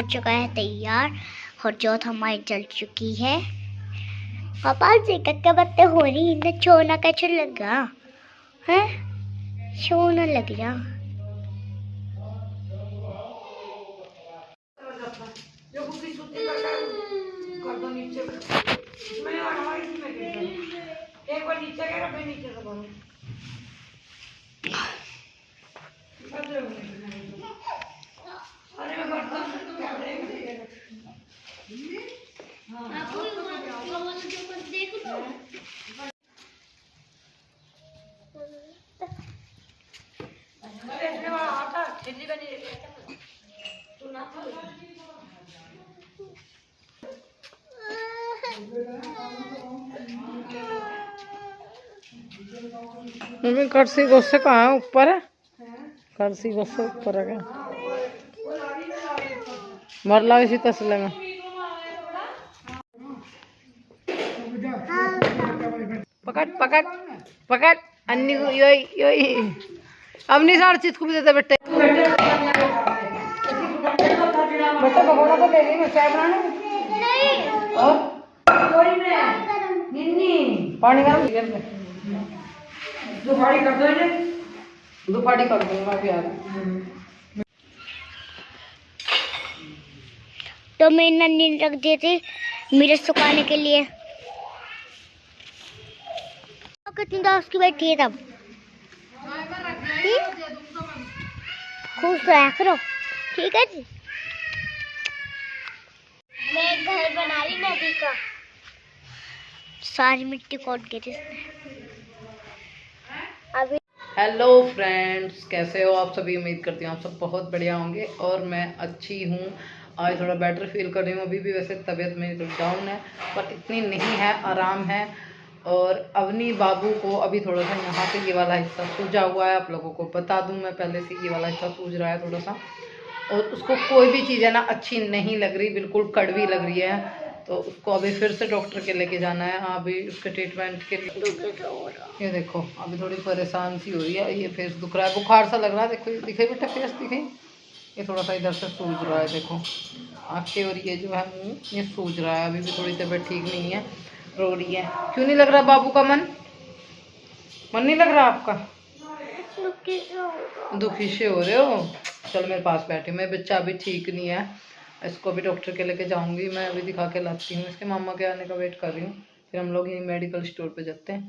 चुका है तैयार और जोत हमारी जल चुकी है। पापा जी कक्के बत्ते हो रही न छोना कैसे लगा है छोना लग जा। मम्मी कर्सी गोस्से कहाँ है? ऊपर है कर्सी गोस्से ऊपर है क्या? मरला इसी तसले में पकड़ पकड़ पकड़ अन्नी को योई योई अब नहीं सार चीज को भी देते बेटे बेटा पकौड़ा तो दे दी मैं चाय बनाने और पानी गरम दोपहरी कर दो दोपहरी कर दूंगा अभी आ रहा। तो मैं नन्नी रख दी थी मिर्च सुखाने के लिए। कितनी दोस्त की बैठी है तब खुश रहा करो ठीक है जी। मैं घर बना रही नदी का सारी मिट्टी कोट गई थी अभी। हेलो फ्रेंड्स, कैसे हो आप सभी? उम्मीद करती हूँ आप सब बहुत बढ़िया होंगे और मैं अच्छी हूँ। आज थोड़ा बेटर फील कर रही हूँ। अभी भी वैसे तबीयत मेरी तो डाउन है पर इतनी नहीं है, आराम है। और अवनी बाबू को अभी थोड़ा सा यहाँ पे ये वाला हिस्सा सूजा हुआ है, आप लोगों को बता दूँ मैं पहले से, ये वाला हिस्सा सूज रहा है थोड़ा सा। और उसको कोई भी चीज़ है ना अच्छी नहीं लग रही, बिल्कुल कड़वी लग रही है। तो उसको अभी फिर से डॉक्टर के लेके जाना है अभी उसके ट्रीटमेंट के लिए। ये देखो अभी थोड़ी परेशान सी हो रही है, ये फेस दुख रहा है, बुखार सा लग रहा है। देखो ये दिखे बेटा फेस दिखे, ये थोड़ा सा इधर से सूज रहा है। देखो आँखें और ये जो है मुँह ये सूज रहा है। अभी भी थोड़ी तबीयत ठीक नहीं है, रो रही है। क्यों नहीं लग रहा बाबू का मन नहीं लग रहा आपका? दुखी से हो रहे हो? चलो मेरे पास बैठे, मेरा बच्चा अभी ठीक नहीं है, इसको भी डॉक्टर के लेके जाऊंगी मैं। अभी दिखा के लाती हूँ, इसके मामा के आने का वेट कर रही हूँ, फिर हम लोग यही मेडिकल स्टोर पे जाते हैं,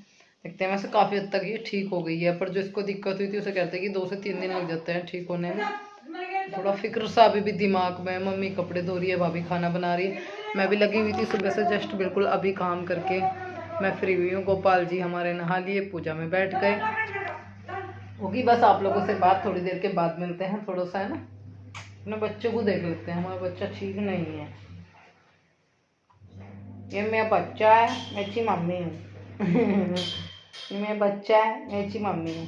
देखते हैं। वैसे काफ़ी हद तक ये ठीक हो गई है, पर जो इसको दिक्कत हुई थी उसे कहते हैं कि 2 से 3 दिन लग जाते हैं ठीक होने में। थोड़ा फिक्र सा अभी भी दिमाग में। मम्मी कपड़े धो रही है, भाभी खाना बना रही है, मैं भी लगी हुई थी सुबह से, जस्ट बिल्कुल अभी काम करके मैं फ्री हुई हूँ। गोपाल जी हमारे नहा लिए, पूजा में बैठ गए होगी। बस आप लोगों से बात थोड़ी देर के बाद मिलते हैं। थोड़ा सा है ना अपने बच्चों को देख लेते हैं, हमारा बच्चा ठीक नहीं है। ये मेरा बच्चा है, मैं अच्छी मम्मी हूँ। ये मेरा बच्चा है, मैं अच्छी मम्मी हूँ।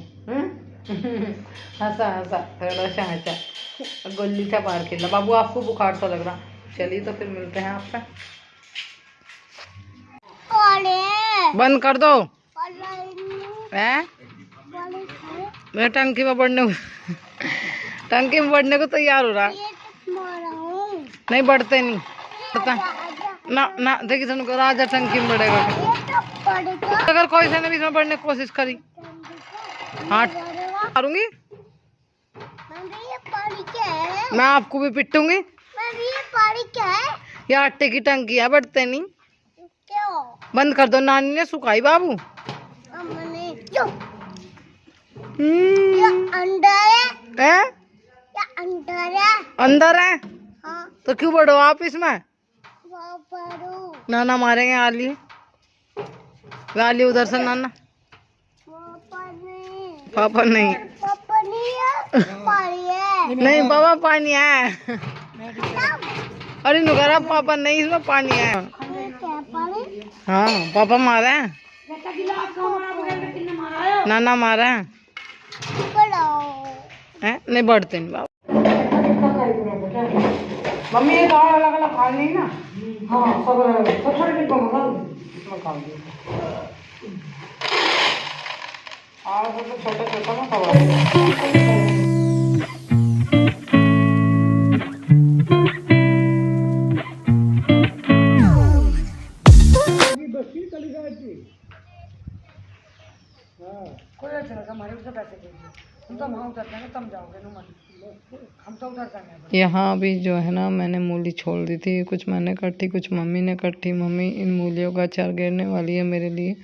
हंसा हंसा थोड़ा सा हंसा, गोली था बाहर खेलना। बाबू आपको बुखार सा लग रहा, चलिए तो फिर मिलते हैं आपसे। बंद कर दो है मैं टंकी में बढ़ने टंकी में बढ़ने को तैयार हो रहा। नहीं बढ़ते नहीं पता ना ना देखी सुन को राजा टंकी में बढ़ेगा। अगर कोई से ने इसमें बढ़ने की कोशिश करी हाँ मारूंगी मैं, आपको भी पिटूंगी। ये आटे की टंकी है, बढ़ते नहीं। बंद कर दो, नानी ने सुखाई बाबू। अंदर है हाँ। तो क्यों बढ़ो आप इसमें? नाना मारेंगे आली, आली उधर से नाना। पापा नहीं नहीं बाबा पानी है। अरे नुकरा पापा नहीं, इसमें पानी है। हाँ पापा मारा है, नाना मारा है, नहीं बढ़ते नहीं बाबा। मम्मी ये दाल अलग अलग खा ली ना। हाँ सब अलग अलग, छोटे डिब्बा में खा ली। और तो छोटे छोटे में खा कोई अच्छा लगा हमारे उसे पैसे दीजिए, हम तो वहाँ उतरते हैं, तब जाओगे नो मत, हम तो उतर जाएंगे। यहाँ भी जो है ना मैंने मूली छोड़ दी थी, कुछ मैंने काटी कुछ मम्मी ने काटी। मम्मी इन मूलियों का अचार गिरने वाली है मेरे लिए।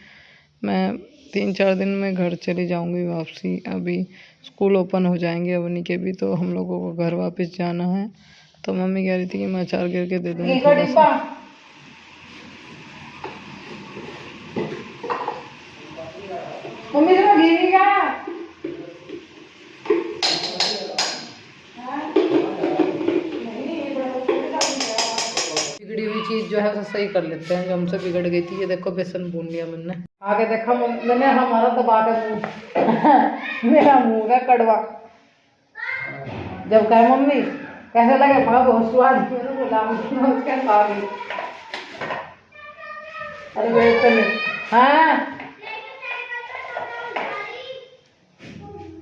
मैं 3-4 दिन में घर चली जाऊंगी वापसी। अभी स्कूल ओपन हो जाएंगे अवनी के भी, तो हम लोगों को घर वापस जाना है। तो मम्मी कह रही थी कि मैं अचार गिर के दे दूँगी थोड़ा सा। मम्मी से गिरेगा बिगड़ी हुई चीज जो है वो सही कर लेते हैं, जो हमसे बिगड़ गई थी। ये देखो बेसन भून लिया मैंने, आगे देखा मैंने हमारा दबा के मुंह मेरा मुंह है कड़वा। जब कहे मम्मी कैसे लगे, माँ बहुत स्वाद, मैंने बोला उसके साथ। अरे वेट कर, हाँ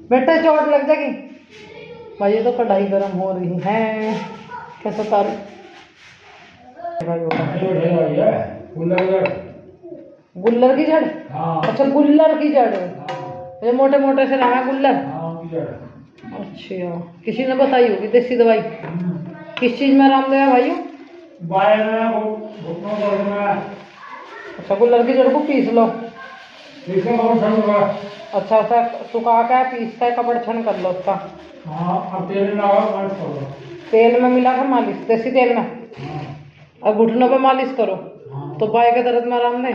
बेटा चोट लग जाएगी भाई। ये तो कढ़ाई गर्म हो रही है, कैसे तार गुल्लर की जड़। अच्छा गुल्लर की जड़, ये मोटे मोटे से रहा गुल्लर। अच्छा किसी ने बताई होगी देसी दवाई, किस चीज में आराम देगा भाई? अच्छा गुल्लर की जड़ को पीस लो। अच्छा सा सुखा के पीस के कपड़ छन कर लो उसका। तेल में मिला कर मालिश, देसी तेल में, और घुटनों पे मालिश करो तो बाएं के दर्द में आराम दे।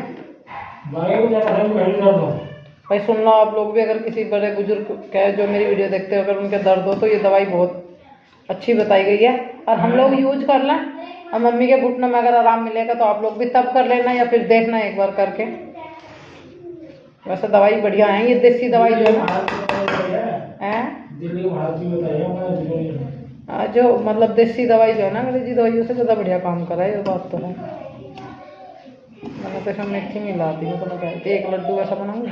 भाई सुन लो आप लोग भी, अगर किसी बड़े बुजुर्ग के जो मेरी वीडियो देखते हो अगर उनके दर्द हो तो ये दवाई बहुत अच्छी बताई गई है, और हम लोग यूज कर लें। और मम्मी के घुटनों में अगर आराम मिलेगा तो आप लोग भी तब कर लेना, या फिर देखना एक बार करके। वैसे दवाई बढ़िया है, ये देसी दवाई जो है ना, जो मतलब देसी दवाई जो है ना, अंग्रेजी दवाइयों से ज़्यादा बढ़िया काम कर रहा है, ये बात तो है। मैंने तो इसमें मेथी मिला दी है, तो मैं कहती एक लड्डू ऐसा बनाऊंगी।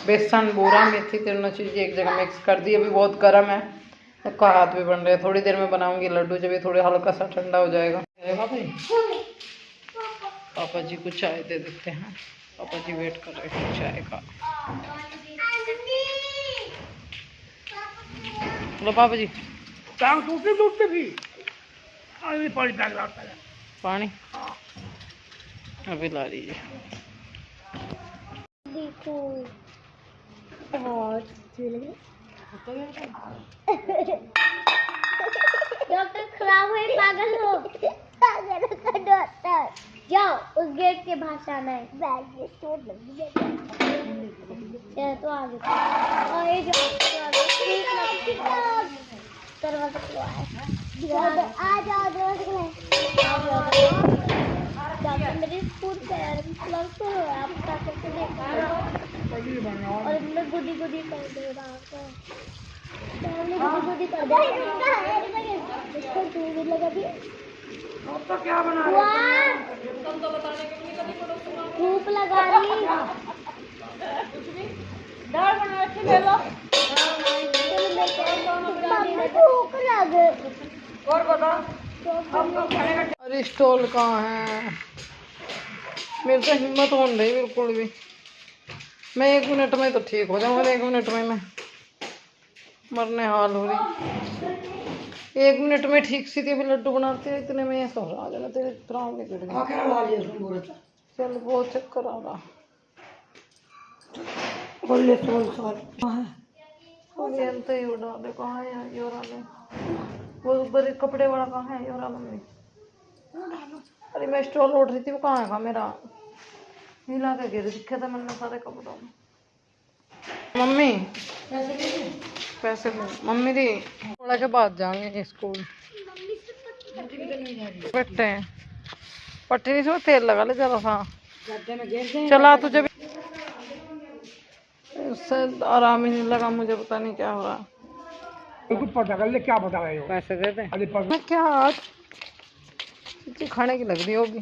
बेसन बूरा मेथी तीनों चीज़ एक जगह मिक्स कर दी। अभी बहुत गर्म है, तो हाथ भी बन रहे हैं। थोड़ी देर में बनाऊंगी लड्डू, जब ये थोड़े हल्का सा ठंडा हो जाएगा। पापा जी को चाय दे देते हैं, पापा जी वेट कर रहे हैं चाय का। लो पापा जी टूटते भी पानी अभी ला लीजिए। देखो बहुत डॉक्टर खराब हुए, पागल हो, पागल का डॉक्टर। जाओ उस गेट के बाहर से आना है, बैग में चोट लगी है तो आगे और ये जो दरवाजा खुला है, आ जाओ दरवाजा खुला है। मेरी स्कूल पैर क्लास तो आप बता सकते हैं, और इनमें गुदी गुदी कर दे रहा है, गुदी कर दे इसको दूर लगा दिया। तो क्या बना रहे हो? धूप लगा रही, दाल बना के ले लो। भूख लगे और बता। अरे स्टॉल कहाँ है? मेरे से हिम्मत हो नहीं बिल्कुल भी। मैं 1 मिनट में तो ठीक हो जाऊँगा, 1 मिनट में मैं मरने हाल हो रही। 1 मिनट में ठीक सी थी, लड्डू बनाते हैं इतने में ऐसा हो जाना तेरे त्राम निकल गया। चल बहुत चक्कर आ रहा। ही उड़ा दे, कहाँ है ये वाला? वो ऊपर कपड़े वाला कहाँ है ये वाला मम्मी? अरे मैं स्टॉल उठ रही थी, वो कहाँ है मेरा? हिला के गिर दिखे था मैंने सारे कपड़ों में। मम्मी पैसे दो मम्मी दी थोड़ा के बाद जाएंगे स्कूल। बैठे हैं पट्टी नहीं सो तेल लगा ले जरा सा चला तुझे भी उससे आराम ही नहीं लगा मुझे पता नहीं क्या हो रहा। पता कर ले क्या बता रहे हो। पैसे दे दे अरे क्या आज खाने की लग रही होगी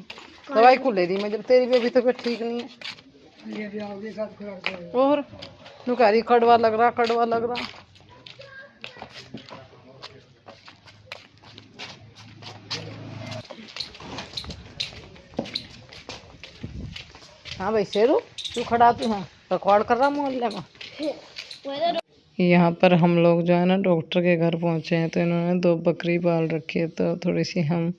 दवाई को ले दी मैं जब तेरी भी अभी तक ठीक नहीं है और तू कह रही कड़वा लग रहा हाँ भाई शेरू तू खड़ा तू हाँ रखवाड़ कर रहा मोहल्ले में। यहाँ पर हम लोग जो है ना डॉक्टर के घर पहुँचे हैं तो इन्होंने 2 बकरी पाल रखी है तो थोड़ी सी हम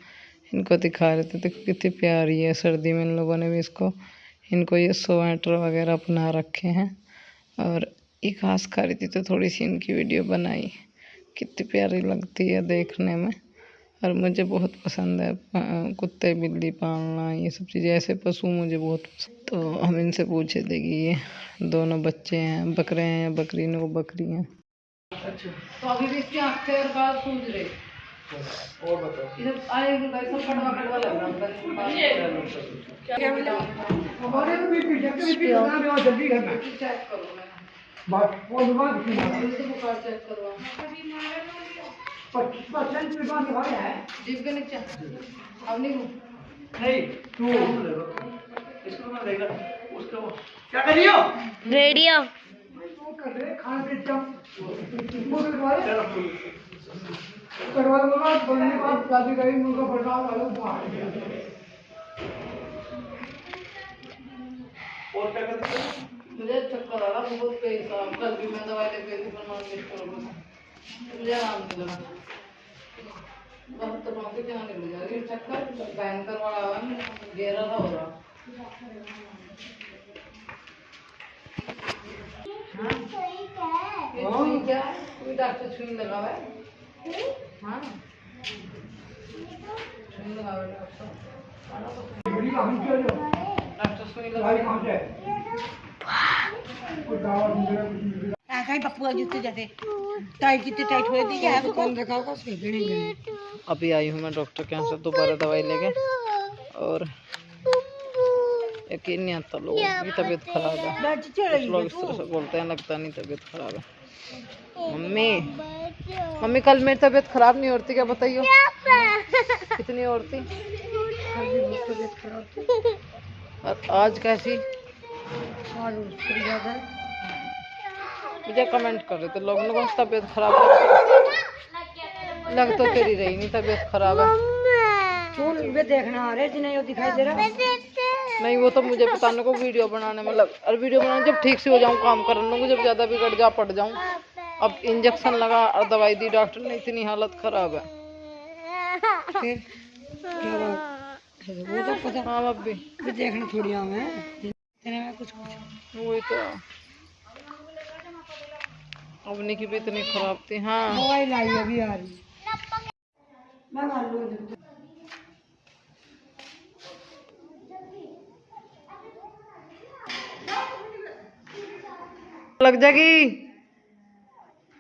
इनको दिखा रहे थे। देखो कितनी प्यारी है सर्दी में इन लोगों ने भी इनको ये स्वेटर वगैरह बना रखे हैं और ये घास खा रही थी तो थोड़ी सी इनकी वीडियो बनाई। कितनी प्यारी लगती है देखने में और मुझे बहुत पसंद है कुत्ते बिल्ली पालना ये सब चीज़ें ऐसे पशु मुझे बहुत पसंद। तो हम इनसे पूछे थे कि ये दोनों बच्चे हैं बकरे हैं या बकरी न वो बकरी हैं। अच्छा तो अभी भी इसकी आँखें और बाल सूझ रहे और बताओ इधर आए सब कड़वा लग रहा क्या मिला हमारे को भी जल्दी करना चेक करो बात वो बात की बुखार चेक करवा 25% पे बात हो है जीभ के नीचे अब नहीं तू इसको ना देगा उसको क्या कर रही हो रेडियो कर रहे खान के चम करवा लगा बोलने के बाद शादी करी मुझको बढ़ा वाला बाहर और क्या करते हो मुझे चक्कर आ रहा बहुत तेज था कल भी मैं दवाई लेके गई थी पर मुझे आराम नहीं लगा बहुत तो बाकी क्या नहीं लगा ये चक्कर भयंकर वाला गहरा था हो रहा। हाँ क्या कोई डॉक्टर सुई लगा हुआ है हाँ सुई लगा हुआ डॉक्टर बड़ी हम चलो डॉक्टर सुई लगा भाई कहां से कोई दवा नहीं कहीं पप्पू जूते जाते टाइट जितने टाइट हो दी है कौन रखा होगा उसके गणे अभी आई हूँ मैं डॉक्टर के यहाँ से दोबारा दवाई लेके और यकीन नहीं आता लोगों की तबीयत खराब है कुछ लोग इस तरह से बोलते हैं लगता नहीं तबीयत खराब है। मम्मी कल मेरी तबीयत खराब नहीं होती क्या बताइए कितनी होती तबीयत खराब थी और आज कैसी आज उससे ज्यादा मुझे कमेंट कर रहे थे लोग ने तबीयत खराब लग तो तेरी रही नहीं तबीयत खराब है सुन वे देखना आ रहे जिन्हें वो दिखाई दे रहा नहीं वो तो मुझे बताने को वीडियो बनाने में लग और वीडियो बनाने जब ठीक से हो जाऊँ काम करने को जब ज़्यादा बिगड़ जा पड़ जाऊँ। अब इंजेक्शन लगा और दवाई दी डॉक्टर ने इतनी हालत खराब है फिर क्या बात वो तो पता हाँ अब भी देखना थोड़ी हमें मैं कुछ वही तो अपनी की भी इतनी खराब थी। हाँ दवाई लाई अभी आ रही मैं मान लो लग जाएगी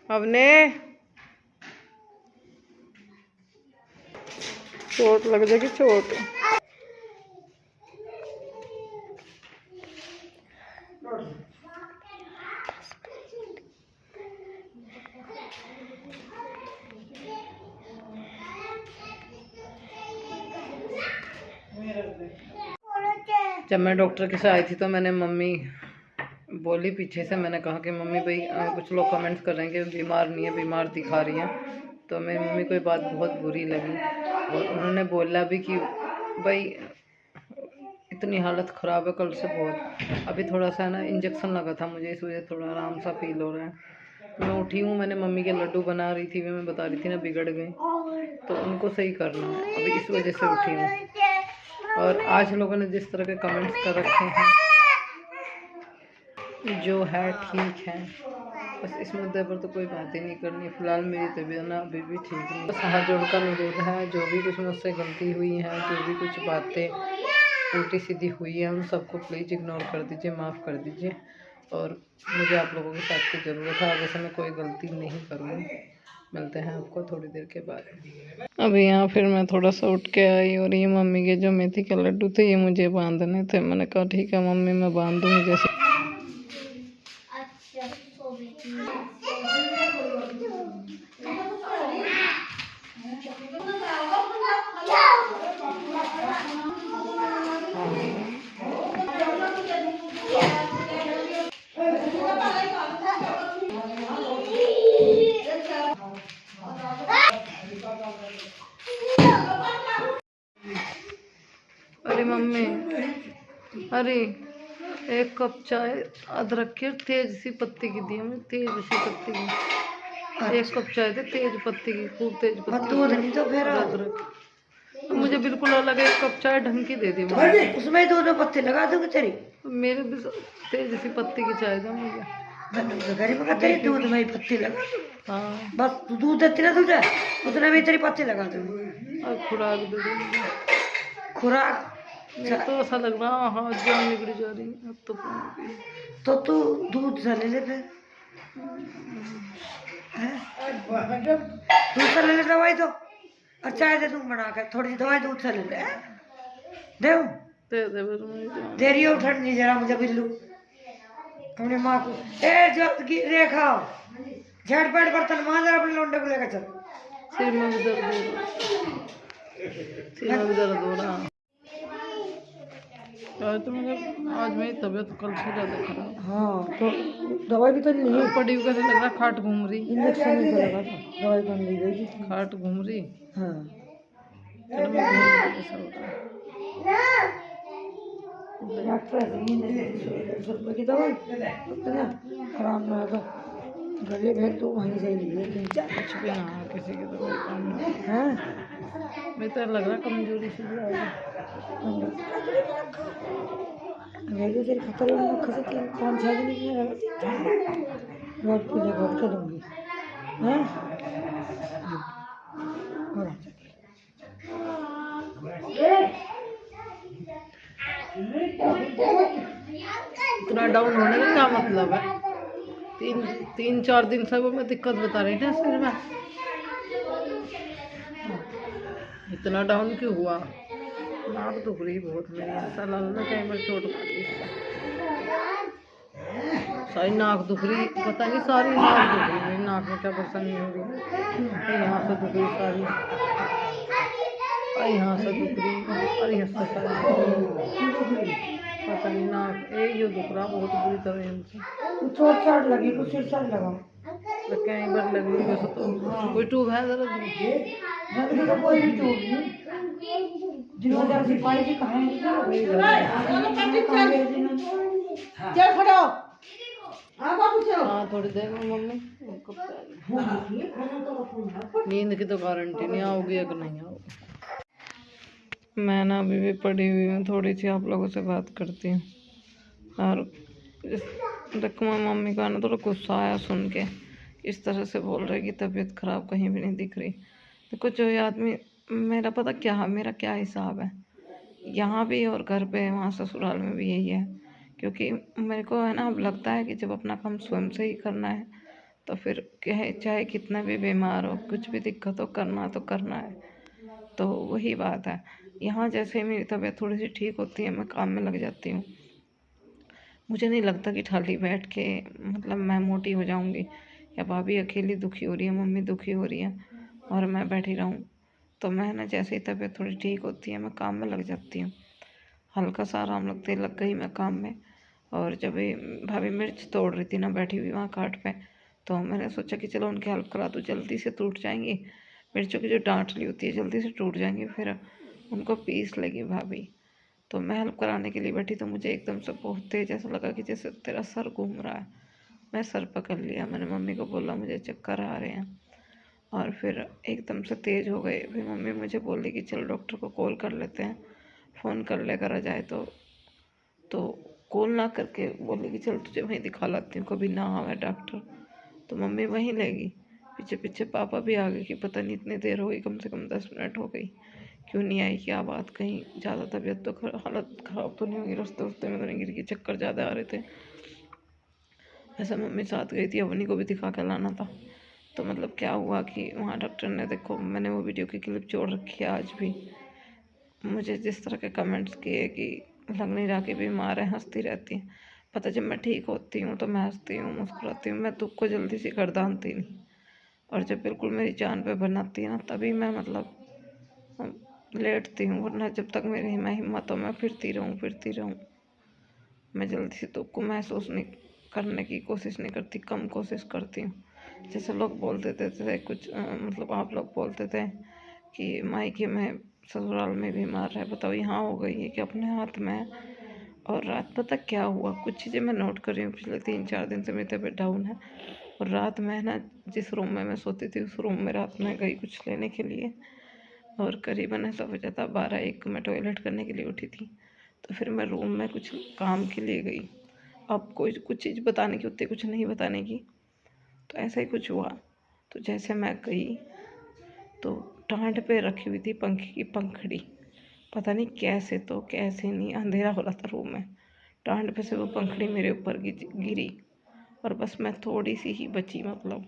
अब ने चोट लग जाएगी चोट जब मैं डॉक्टर के साथ आई थी तो मैंने मम्मी बोली पीछे से मैंने कहा कि मम्मी भाई कुछ लोग कमेंट्स कर रहे हैं कि बीमार नहीं है बीमार दिखा रही हैं तो मेरी मम्मी को ये बात बहुत बुरी लगी और उन्होंने बोला भी कि भाई इतनी हालत ख़राब है कल से बहुत अभी थोड़ा सा ना इंजेक्शन लगा था मुझे इस वजह से थोड़ा आराम सा फील हो रहा है। मैं उठी हूँ मैंने मम्मी के लड्डू बना रही थी मैं बता रही थी ना बिगड़ गए तो उनको सही करना है अभी इस वजह से उठी हूँ। और आज लोगों ने जिस तरह के कमेंट्स कर रखे हैं जो है ठीक है बस इस मुद्दे पर तो कोई बात ही नहीं करनी। फ़िलहाल मेरी तबीयत ना अभी भी ठीक नहीं बस हाथ जोड़ का अनुरोध है जो भी कुछ मुझसे गलती हुई है जो भी कुछ बातें उल्टी सीधी हुई है उन सबको प्लीज़ इग्नोर कर दीजिए माफ़ कर दीजिए और मुझे आप लोगों के साथ की ज़रूरत है। वैसे मैं कोई गलती नहीं करूँगी। मिलते हैं आपको थोड़ी देर के बाद। अभी यहाँ फिर मैं थोड़ा सा उठ के आई और ये मम्मी के जो मेथी के लड्डू थे ये मुझे बांधने थे। मैंने कहा ठीक है मम्मी मैं बांध दूँगी जैसे। अरे मम्मी, अरे एक कप चाय अदरक की तेज सी पत्ती की दी हमें, तेज सी पत्ती की। एक कप चाय थी तेज पत्ती की, खूब तेज पत्ती दूध नहीं तो फिर अदरक। मुझे बिल्कुल अलग एक कप चाय ढंग की दे दी मुझे। उसमें दो दो पत्ते लगा दूंगी तेरी। मेरे भी तेज सी पत्ती की चाय था मुझे। तेरी दूध में ही पत्ती लगा दूँ। हाँ बस तू दूध देती ना तुझे उतने में तेरी पत्ती लगा दूंगी। और खुराक दे दो मुझे। खुराक मुझे तो ऐसा लग रहा हाँ जान निकली जा रही है अब तो पानी पी। तो तू दूध से ले ले फिर। दूध से ले ले दवाई तो और चाय दे दूँ बना कर। थोड़ी सी दवाई दूध से ले ले दे दे दे फिर मुझे। देरी हो ठंडी जरा मुझे बिल्लू अपनी माँ को ए जो रेखा झटपट बर्तन मांज रहा अपने लौंडे को लेकर चल। सिर में भी दर्द हो रहा, सिर में भी दर्द हो रहा। तो मतलब आज मेरी तबीयत कल से ज़्यादा खराब। हाँ तो दवाई भी तो नहीं है। पड़ी हुई कैसे लग रहा, खाट घूम रही। इंजेक्शन नहीं लगा था दवाई बन ली गई थी। खाट घूम रही। हाँ चलो मैं घूम रही कैसा होता है। डॉक्टर रुपये की दवाई इतना आराम में आएगा गले भेज तो वहीं से लिए कुछ भी ना हो, किसी की तो कोई काम नहीं। हैं मैं तो लग रहा कमजोरी से भी आएगा। अंग्रेजी तेरी खतर खसती 5-6 दिन में रोज पीने घोट के दूंगी हैं। इतना डाउन होने का क्या मतलब है? 3-4 दिन से वो मैं दिक्कत बता रही थी सिर में। इतना डाउन क्यों हुआ? नाक दुख रही बहुत मेरी, ऐसा लग रहा कहीं पर चोट खा ली। सारी नाक दुख रही, पता नहीं सारी नाक दुख रही। मेरी नाक में क्या परेशानी हो रही है? यहाँ से दुख रही सारी, और यहाँ से दुख रही, और यहाँ से सारी पता नहीं नाक एक जो दुख रहा बहुत बुरी तरह हमसे। चोट चाट लगी कुछ सिर चाट लगा तो कहीं पर लगी हुई वैसे तो कोई ट्यूब है जरा जल्दी तो कोई भी टूट नहीं जिन्होंने सिपाही जी कहा चल खड़ो हाँ थोड़ी देर में मम्मी नींद की तो गारंटी नहीं आओगी या नहीं आओगी। मैं ना अभी भी पड़ी हुई हूँ, थोड़ी सी आप लोगों से बात करती हूँ। और देखो मम्मी का ना थोड़ा गुस्सा आया सुन के, इस तरह से बोल रहे कि तबीयत ख़राब कहीं भी नहीं दिख रही। देखो जो ये आदमी मेरा पता क्या मेरा क्या हिसाब है यहाँ भी और घर पे वहाँ ससुराल में भी यही है। क्योंकि मेरे को है ना अब लगता है कि जब अपना काम स्वयं से ही करना है तो फिर चाहे कितना भी बीमार हो कुछ भी दिक्कत हो करना तो करना है। तो वही बात है, यहाँ जैसे ही मेरी तबीयत थोड़ी सी ठीक होती है मैं काम में लग जाती हूँ। मुझे नहीं लगता कि खाली बैठ के मतलब मैं मोटी हो जाऊँगी या भाभी अकेली दुखी हो रही है मम्मी दुखी हो रही है और मैं बैठी रहूँ। तो मैं ना जैसे ही तबीयत थोड़ी ठीक होती है मैं काम में लग जाती हूँ। हल्का सा आराम लगते लग गई मैं काम में। और जब भाभी मिर्च तोड़ रही थी ना बैठी हुई वहाँ काट पे, तो मैंने सोचा कि चलो उनकी हेल्प करा दूँ, जल्दी से टूट जाएंगी मिर्चों की जो डांट ली होती है जल्दी से टूट जाएंगी, फिर उनको पीस लेगी भाभी। तो मैं हेल्प कराने के लिए बैठी तो मुझे एकदम से बहुत तेज ऐसा लगा कि जैसे तेरा सर घूम रहा है। मैं सर पकड़ लिया, मैंने मम्मी को बोला मुझे चक्कर आ रहे हैं और फिर एकदम से तेज़ हो गए। फिर मम्मी मुझे बोली कि चल डॉक्टर को कॉल कर लेते हैं, फ़ोन कर ले करा जाए तो कॉल ना करके बोली कि चल तुझे वहीं दिखा लाती हूँ, कभी ना आवे डॉक्टर। तो मम्मी वहीं लेगी, पीछे पीछे पापा भी आ गए कि पता नहीं इतनी देर हो गई, कम से कम 10 मिनट हो गई, क्यों नहीं आई, क्या बात, कहीं ज़्यादा तबीयत तो हालत ख़राब तो नहीं होगी, रास्ते में तो नहीं गिर गई, चक्कर ज़्यादा आ रहे थे। ऐसा मम्मी साथ गई थी, अवनी को भी दिखा के लाना था। तो मतलब क्या हुआ कि वहाँ डॉक्टर ने, देखो मैंने वो वीडियो की क्लिप जोड़ रखी है आज भी, मुझे जिस तरह के कमेंट्स किए कि लग नहीं रहा कि बीमार है, हंसती रहती है। पता जब मैं ठीक होती हूँ तो मैं हंसती हूँ, मुस्कुराती हूँ, मैं दुख को जल्दी से गर्दानती नहीं। और जब बिल्कुल मेरी जान पे बनाती है ना, तभी मैं मतलब लेटती हूँ, वरना जब तक मेरी में हिम्मत हो मैं फिरती रहूँ। मैं जल्दी से दुख को महसूस नहीं करने की कोशिश नहीं करती, कम कोशिश करती हूँ। जैसे लोग बोलते थे कुछ मतलब आप लोग बोलते थे कि मायके में ससुराल में बीमार है, बताओ यहाँ हो गई है कि अपने हाथ में है। और रात पता क्या हुआ, कुछ चीज़ें मैं नोट कर रही हूँ पिछले 3-4 दिन से, मेरी तबीयत डाउन है। और रात में ना, जिस रूम में मैं सोती थी उस रूम में रात में गई कुछ लेने के लिए, और करीबन ऐसा हो जाता 12-1 मैं टॉयलेट करने के लिए उठी थी। तो फिर मैं रूम में कुछ काम के लिए गई। अब कोई कुछ चीज़ बताने की होती, कुछ नहीं बताने की। तो ऐसा ही कुछ हुआ। तो जैसे मैं गई तो टाँट पे रखी हुई थी पंखे की पंखड़ी, पता नहीं कैसे, तो कैसे नहीं, अंधेरा हो रहा था रूम में, टाँट पे से वो पंखड़ी मेरे ऊपर गिरी। और बस मैं थोड़ी सी ही बची, मतलब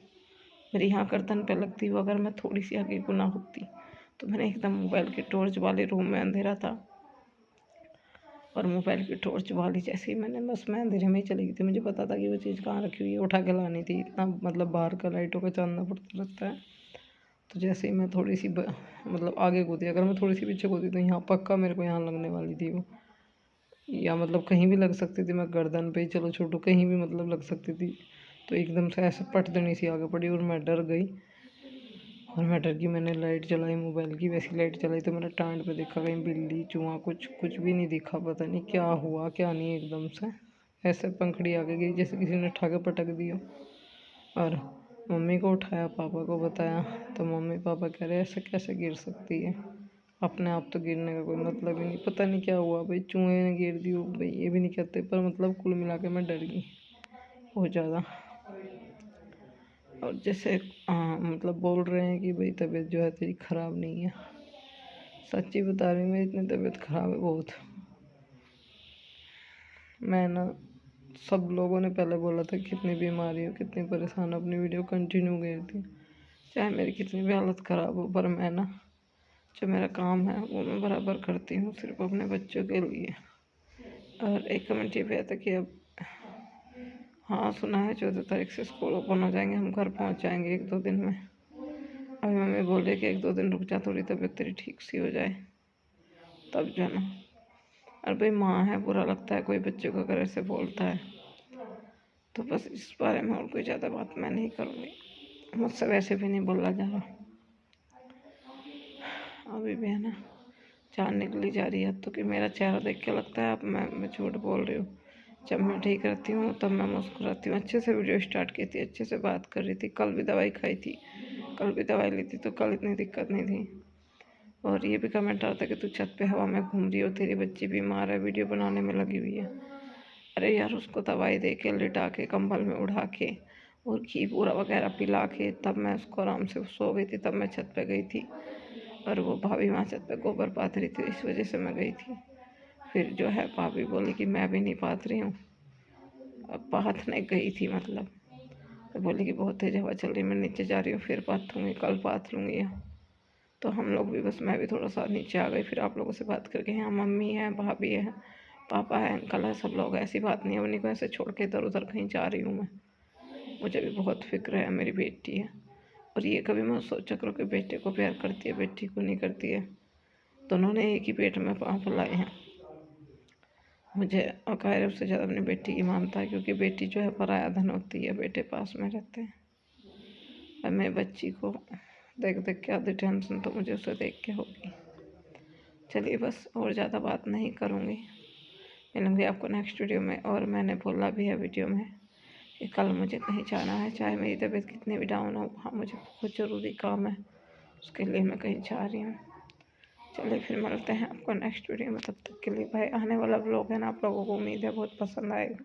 मेरी यहाँ गर्दन पे लगती, वो अगर मैं थोड़ी सी आगे गुना होती तो मैंने एकदम मोबाइल की टॉर्च वाले, रूम में अंधेरा था और मोबाइल की टॉर्च वाली जैसे ही मैंने, बस मैं अंधेरे में ही चली गई थी। मुझे पता था कि वो चीज़ कहाँ रखी हुई है, उठा के लानी थी, इतना मतलब बाहर का लाइटों का चांदना पड़ता रहता है। तो जैसे ही मैं थोड़ी सी मतलब आगे कूदी, अगर मैं थोड़ी सी पीछे कूदी तो यहाँ पक्का मेरे को यहाँ लगने वाली थी वो, या मतलब कहीं भी लग सकती थी, मैं गर्दन पे ही चलो छोटू, कहीं भी मतलब लग सकती थी। तो एकदम से ऐसे पट देनी सी आगे पड़ी और मैं डर गई। और मैं डर गई, मैंने लाइट जलाई मोबाइल की, वैसी लाइट जलाई तो मैंने टाँट पे देखा कहीं बिल्ली चूहा, कुछ भी नहीं दिखा। पता नहीं क्या हुआ क्या नहीं, एकदम से ऐसे पंखड़ी आगे गई जैसे किसी ने उठा के पटक दिया। और मम्मी को उठाया, पापा को बताया, तो मम्मी पापा कह रहे ऐसे कैसे गिर सकती है, अपने आप तो गिरने का कोई मतलब ही नहीं। पता नहीं क्या हुआ भाई, चूहे ने गिर दी हो भाई, ये भी नहीं कहते, पर मतलब कुल मिला के मैं डर गई बहुत ज़्यादा। और जैसे मतलब बोल रहे हैं कि भाई तबीयत जो है तेरी ख़राब नहीं है, सच्ची बता रही हूँ, मेरी इतनी तबीयत ख़राब है बहुत। मैं ना, सब लोगों ने पहले बोला था कितनी बीमारी हो, कितनी परेशान, अपनी वीडियो कंटिन्यू गई थी, चाहे मेरी कितनी भी हालत ख़राब हो, पर मैं ना, जो मेरा काम है वो मैं बराबर करती हूँ, सिर्फ अपने बच्चों के लिए। और एक कमेंट ये भी आया था कि अब हाँ सुना है 14 तारीख से स्कूल ओपन हो जाएंगे, हम घर पहुँच जाएंगे 1-2 दिन में। अभी मम्मी बोल रही कि 1-2 दिन रुक जा, थोड़ी तबीयत तेरी ठीक सी हो जाए तब जाना। और भाई माँ है, बुरा लगता है कोई बच्चे को अगर ऐसे बोलता है। तो बस इस बारे में और कोई ज़्यादा बात मैं नहीं करूँगी, मुझसे वैसे भी नहीं बोला जा रहा। अभी भी है ना, जान निकली जा रही है तो, कि मेरा चेहरा देख के लगता है अब मैं झूठ बोल रही हूँ। जब मैं ठीक रहती हूँ तब मैं मुस्कुराती हूँ। अच्छे से वीडियो स्टार्ट की थी, अच्छे से बात कर रही थी, कल भी दवाई खाई थी, कल भी दवाई ली थी, तो कल इतनी दिक्कत नहीं थी। और ये भी कमेंट आता है कि तू छत पे हवा में घूम रही हो, तेरी बच्ची बीमार है, वीडियो बनाने में लगी हुई है। अरे यार, उसको दवाई दे के, लिटा के, कंबल में उड़ा के और घी पूरा वगैरह पिला के तब मैं उसको आराम से सो गई थी, तब मैं छत पे गई थी। और वो भाभी वहाँ छत पे गोबर पाथ रही थी, इस वजह से मैं गई थी। फिर जो है भाभी बोली कि मैं भी नहीं पाथ रही हूँ, अब पाथने गई थी मतलब। तो बोली कि बहुत तेज हवा चल रही, मैं नीचे जा रही हूँ, फिर पाथूँगी, कल पाथ लूँगी। तो हम लोग भी, बस मैं भी थोड़ा सा नीचे आ गई। फिर आप लोगों से बात करके, यहाँ मम्मी है, भाभी है, पापा है, अंकल है, सब लोग, ऐसी बात नहीं है उन्हीं को ऐसे छोड़ के इधर उधर कहीं जा रही हूँ मैं। मुझे भी बहुत फिक्र है, मेरी बेटी है। और ये कभी मैं सोचा करो कि बेटे को प्यार करती है, बेटी को नहीं करती है। दोनों ने एक ही पेट में पाँव फैलाए हैं। मुझे अकायरब से ज़्यादा अपनी बेटी की मानता है, क्योंकि बेटी जो है पराया धन होती है, बेटे पास में रहते हैं। और मेरी बच्ची को देख देख के आधी टेंशन तो मुझे उसे देख के होगी। चलिए बस, और ज़्यादा बात नहीं करूँगी, मिलूँगी आपको नेक्स्ट वीडियो में। और मैंने बोला भी है वीडियो में कि कल मुझे कहीं जाना है, चाहे मेरी तबीयत कितनी भी डाउन हो, हाँ मुझे बहुत ज़रूरी काम है, उसके लिए मैं कहीं जा रही हूँ। चलिए फिर मिलते हैं आपको नेक्स्ट वीडियो में, तब तक के लिए बाय। आने वाला ब्लॉग है ना, आप लोगों को उम्मीद है बहुत पसंद आएगा।